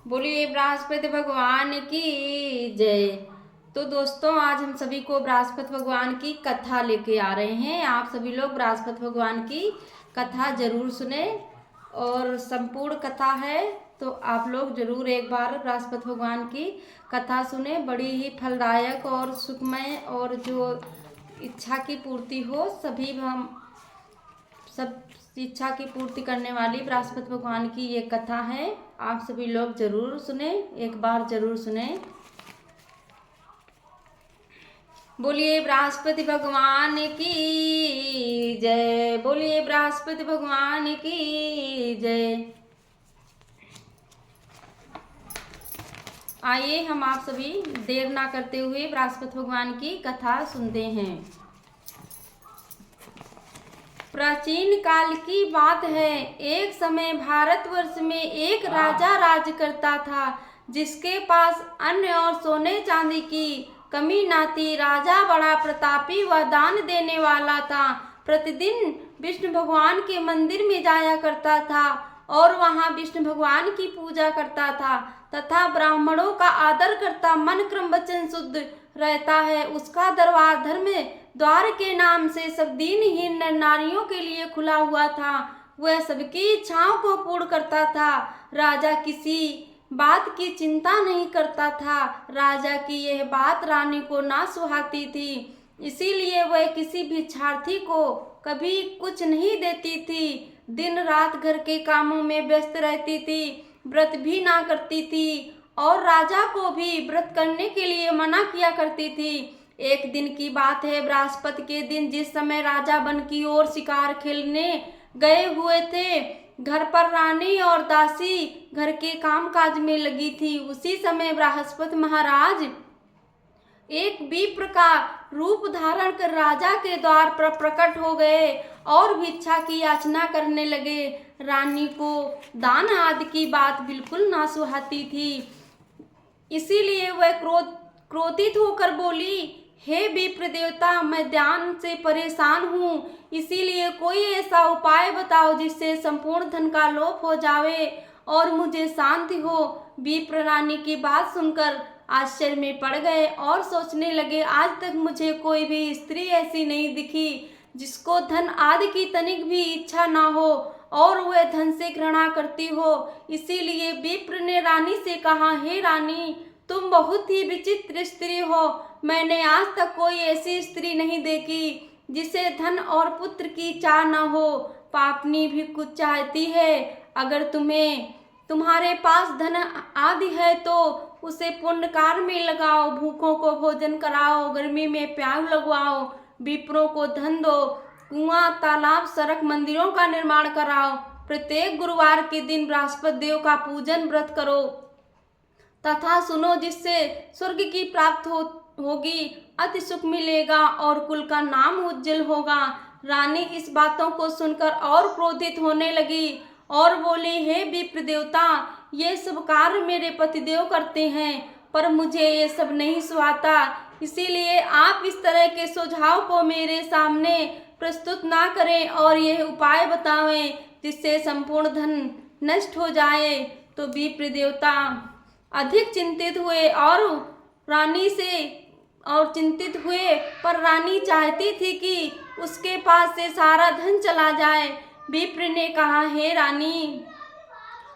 बोलिए बृहस्पति भगवान की जय। तो दोस्तों, आज हम सभी को बृहस्पति भगवान की कथा लेके आ रहे हैं। आप सभी लोग बृहस्पति भगवान की कथा जरूर सुने और संपूर्ण कथा है तो आप लोग जरूर एक बार बृहस्पति भगवान की कथा सुने। बड़ी ही फलदायक और सुखमय और जो इच्छा की पूर्ति हो, सभी हम सब इच्छा की पूर्ति करने वाली बृहस्पति भगवान की ये कथा है। आप सभी लोग जरूर सुने, एक बार जरूर सुने। बोलिए बृहस्पति भगवान की जय। बोलिए बृहस्पति भगवान की जय। आइए हम आप सभी देर ना करते हुए बृहस्पति भगवान की कथा सुनते हैं। प्राचीन काल की बात है। एक समय भारतवर्ष में एक राजा राज करता था, जिसके पास अन्न और सोने चांदी की कमी ना थी। राजा बड़ा प्रतापी व दान देने वाला था। प्रतिदिन विष्णु भगवान के मंदिर में जाया करता था और वहां विष्णु भगवान की पूजा करता था तथा ब्राह्मणों का आदर करता। मन क्रम वचन शुद्ध रहता है। उसका दरबार धर्म द्वार के नाम से सब दीनहीन नारियों के लिए खुला हुआ था। वह सबकी इच्छाओं को पूर्ण करता था। राजा किसी बात की चिंता नहीं करता था। राजा की यह बात रानी को ना सुहाती थी, इसीलिए वह किसी भिक्षार्थी को कभी कुछ नहीं देती थी। दिन रात घर के कामों में व्यस्त रहती थी, व्रत भी ना करती थी और राजा को भी व्रत करने के लिए मना किया करती थी। एक दिन की बात है, बृहस्पति के दिन, जिस समय राजा वन की ओर शिकार खेलने गए हुए थे, घर पर रानी और दासी घर के कामकाज में लगी थी। उसी समय बृहस्पति महाराज एक विप्र का रूप धारण कर राजा के द्वार पर प्रकट हो गए और भिक्षा की याचना करने लगे। रानी को दान आदि की बात बिल्कुल ना सुहाती थी, इसीलिए वह क्रोधित होकर बोली, हे विप्र देवता, मैं दान से परेशान हूँ, इसीलिए कोई ऐसा उपाय बताओ जिससे संपूर्ण धन का लोप हो जावे और मुझे शांति हो। विप्र रानी की बात सुनकर आश्चर्य में पड़ गए और सोचने लगे, आज तक मुझे कोई भी स्त्री ऐसी नहीं दिखी जिसको धन आदि की तनिक भी इच्छा ना हो और वह धन से घृणा करती हो। इसीलिए विप्र ने रानी से कहा, हे रानी, तुम बहुत ही विचित्र स्त्री हो। मैंने आज तक कोई ऐसी स्त्री नहीं देखी जिसे धन और पुत्र की चाह न हो। पापनी भी कुछ चाहती है। अगर तुम्हारे पास धन आदि है तो उसे पुण्य कार्य में लगाओ, भूखों को भोजन कराओ, गर्मी में प्याग लगवाओ, विप्रों को धन दो, कुआं, तालाब, सड़क, मंदिरों का निर्माण कराओ। प्रत्येक गुरुवार के दिन बृहस्पति देव का पूजन व्रत करो तथा सुनो, जिससे स्वर्ग की प्राप्त होगी, अति सुख मिलेगा और कुल का नाम उज्जवल होगा। रानी इस बातों को सुनकर और क्रोधित होने लगी और बोली, हे विप्र देवता, ये सब कार्य मेरे पतिदेव करते हैं, पर मुझे ये सब नहीं सुहाता। इसीलिए आप इस तरह के सुझाव को मेरे सामने प्रस्तुत ना करें और यह उपाय बतावें जिससे संपूर्ण धन नष्ट हो जाए। तो विप्र देवता अधिक चिंतित हुए और चिंतित हुए, पर रानी चाहती थी कि उसके पास से सारा धन चला जाए। विप्र ने कहा, हे रानी,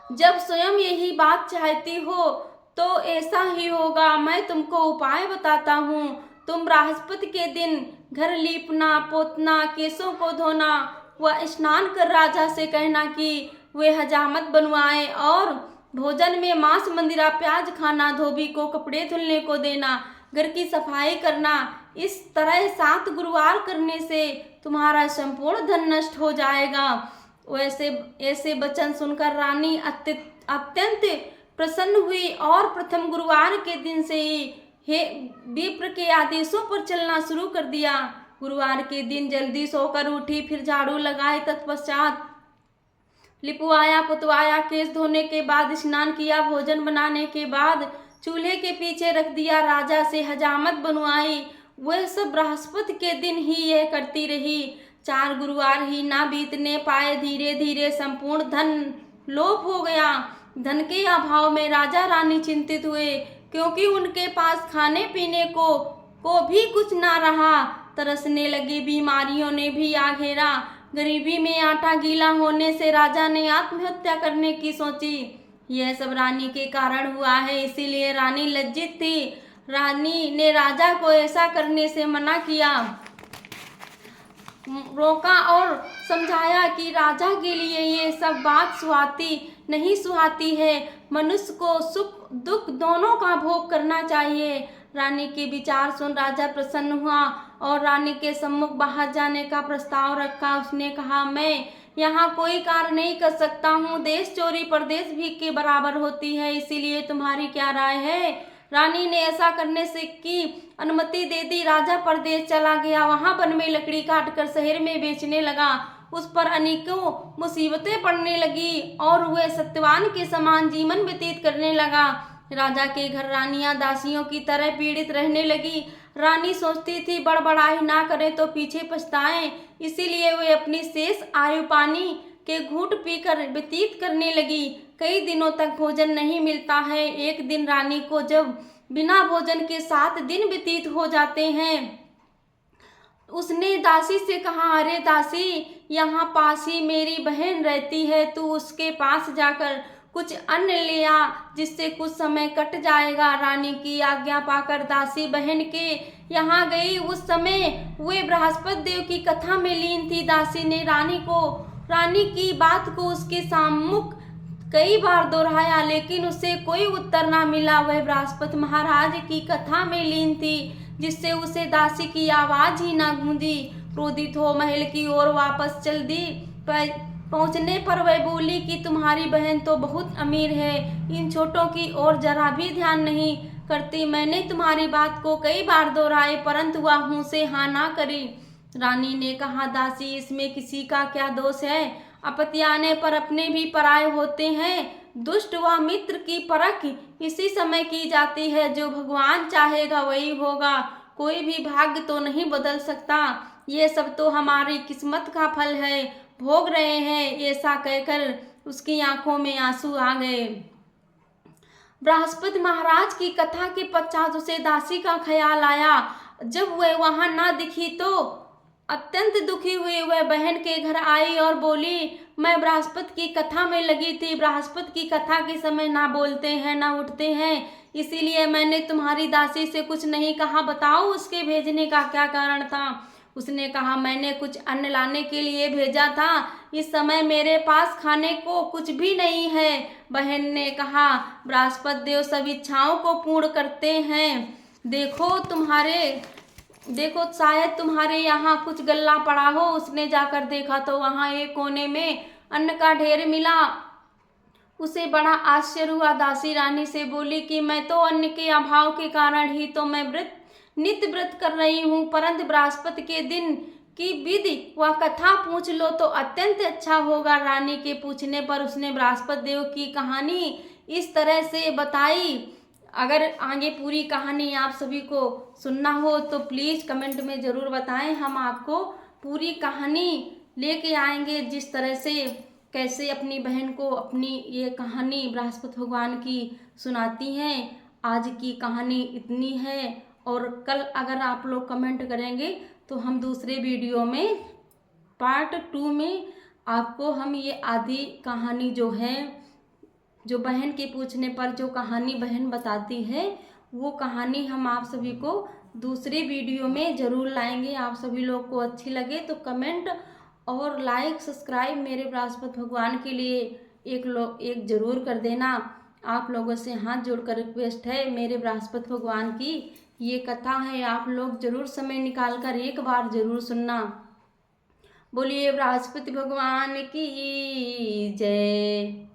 जब स्वयं यही बात चाहती हो तो ऐसा ही होगा। मैं तुमको उपाय बताता हूँ। तुम बृहस्पति के दिन घर लीपना, पोतना, केसों को धोना व स्नान कर राजा से कहना कि वे हजामत बनवाए और भोजन में मांस, मंदिरा, प्याज खाना, धोबी को कपड़े धुलने को देना, घर की सफाई करना। इस तरह 7 गुरुवार करने से तुम्हारा संपूर्ण धन नष्ट हो जाएगा। वैसे ऐसे वचन सुनकर रानी अत्यंत प्रसन्न हुई और प्रथम गुरुवार के दिन से ही हे विप्र के आदेशों पर चलना शुरू कर दिया। गुरुवार के दिन जल्दी सोकर उठी, फिर झाड़ू लगाए, तत्पश्चात लिपवाया, पुतवाया, केस धोने के बाद स्नान किया, भोजन बनाने के बाद चूल्हे के पीछे रख दिया, राजा से हजामत बनवाई। वह सब बृहस्पति के दिन ही यह करती रही। 4 गुरुवार ही ना बीतने पाए, धीरे धीरे संपूर्ण धन लोप हो गया। धन के अभाव में राजा रानी चिंतित हुए, क्योंकि उनके पास खाने पीने को भी कुछ ना रहा। तरसने लगी बीमारियों ने भी आ घेरा। गरीबी में आटा गीला होने से राजा ने आत्महत्या करने की सोची। यह सब रानी के कारण हुआ है, इसीलिए रानी लज्जित थी। रानी ने राजा को ऐसा करने से मना किया, रोका और समझाया कि राजा के लिए ये सब बात सुहाती है। मनुष्य को सुख दुख दोनों का भोग करना चाहिए। रानी के विचार सुन राजा प्रसन्न हुआ और रानी के सम्मुख बाहर जाने का प्रस्ताव रखा। उसने कहा, मैं यहाँ कोई कार्य नहीं कर सकता हूँ। देश चोरी परदेश भीख के बराबर होती है, इसीलिए तुम्हारी क्या राय है? रानी ने ऐसा करने से की अनुमति दे दी। राजा परदेश चला गया। वहां वन में लकड़ी काट कर शहर में बेचने लगा। उस पर अनेकों मुसीबतें पड़ने लगी और वह सत्यवान के समान जीवन व्यतीत करने लगा। राजा के घर रानियां दासियों की तरह पीड़ित रहने लगी। रानी सोचती थी, बड़बड़ाई ना करे तो पीछे पछताएं, इसीलिए वे अपनी शेष आयु पानी के घूंट पीकर व्यतीत करने लगी। कई दिनों तक भोजन नहीं मिलता है। एक दिन रानी को जब बिना भोजन के 7 दिन व्यतीत हो जाते हैं, उसने दासी से कहा, अरे दासी, यहाँ पास ही मेरी बहन रहती है, तू उसके पास जाकर कुछ अन्न ले आ, जिससे कुछ समय कट जाएगा। रानी की आज्ञा पाकर दासी बहन के यहाँ गई। उस समय वे बृहस्पति देव की कथा में लीन थी। दासी ने रानी की बात को उसके सम्मुख कई बार दोहराया, लेकिन उसे कोई उत्तर ना मिला। वह बृहस्पति महाराज की कथा में लीन थी, जिससे उसे दासी की आवाज ही ना गूंजी। क्रोधित हो महल की ओर वापस चल दी। पहुंचने पर वह बोली कि तुम्हारी बहन तो बहुत अमीर है, इन छोटों की ओर जरा भी ध्यान नहीं करती। मैंने तुम्हारी बात को कई बार दोहराए, परंतु वह मुंह से हाँ ना करी। रानी ने कहा, दासी, इसमें किसी का क्या दोष है? आपत्ति आने पर अपने भी पराये होते हैं। दुष्ट व मित्र की परख इसी समय की जाती है। जो भगवान चाहेगा वही होगा। कोई भी भाग्य तो नहीं बदल सकता। ये सब तो हमारी किस्मत का फल है, भोग रहे हैं। ऐसा कहकर उसकी आंखों में आंसू आ गए। बृहस्पति महाराज की कथा के पश्चात उसे दासी का ख्याल आया। जब वह वहां ना दिखी तो अत्यंत दुखी हुई। वह बहन के घर आई और बोली, मैं बृहस्पति की कथा में लगी थी। बृहस्पति की कथा के समय ना बोलते हैं ना उठते हैं, इसीलिए मैंने तुम्हारी दासी से कुछ नहीं कहा। बताओ उसके भेजने का क्या कारण था? उसने कहा, मैंने कुछ अन्न लाने के लिए भेजा था। इस समय मेरे पास खाने को कुछ भी नहीं है। बहन ने कहा, बृहस्पति देव सब इच्छाओं को पूर्ण करते हैं। देखो शायद तुम्हारे यहाँ कुछ गल्ला पड़ा हो। उसने जाकर देखा तो वहाँ एक कोने में अन्न का ढेर मिला। उसे बड़ा आश्चर्य हुआ। दासी रानी से बोली कि मैं तो अन्न के अभाव के कारण ही तो मैं नित्य व्रत कर रही हूँ, परंतु बृहस्पति के दिन की विधि व कथा पूछ लो तो अत्यंत अच्छा होगा। रानी के पूछने पर उसने बृहस्पति देव की कहानी इस तरह से बताई। अगर आगे पूरी कहानी आप सभी को सुनना हो तो प्लीज़ कमेंट में ज़रूर बताएं। हम आपको पूरी कहानी लेके आएंगे, जिस तरह से कैसे अपनी बहन को अपनी ये कहानी बृहस्पति भगवान की सुनाती हैं। आज की कहानी इतनी है, और कल अगर आप लोग कमेंट करेंगे तो हम दूसरे वीडियो में पार्ट 2 में आपको हम ये आधी कहानी जो बहन के पूछने पर जो कहानी बहन बताती है, वो कहानी हम आप सभी को दूसरे वीडियो में ज़रूर लाएंगे। आप सभी लोग को अच्छी लगे तो कमेंट और लाइक सब्सक्राइब मेरे बृहस्पति भगवान के लिए एक ज़रूर कर देना। आप लोगों से हाथ जोड़कर रिक्वेस्ट है, मेरे बृहस्पति भगवान की ये कथा है, आप लोग ज़रूर समय निकाल कर एक बार ज़रूर सुनना। बोलिए बृहस्पति भगवान की जय।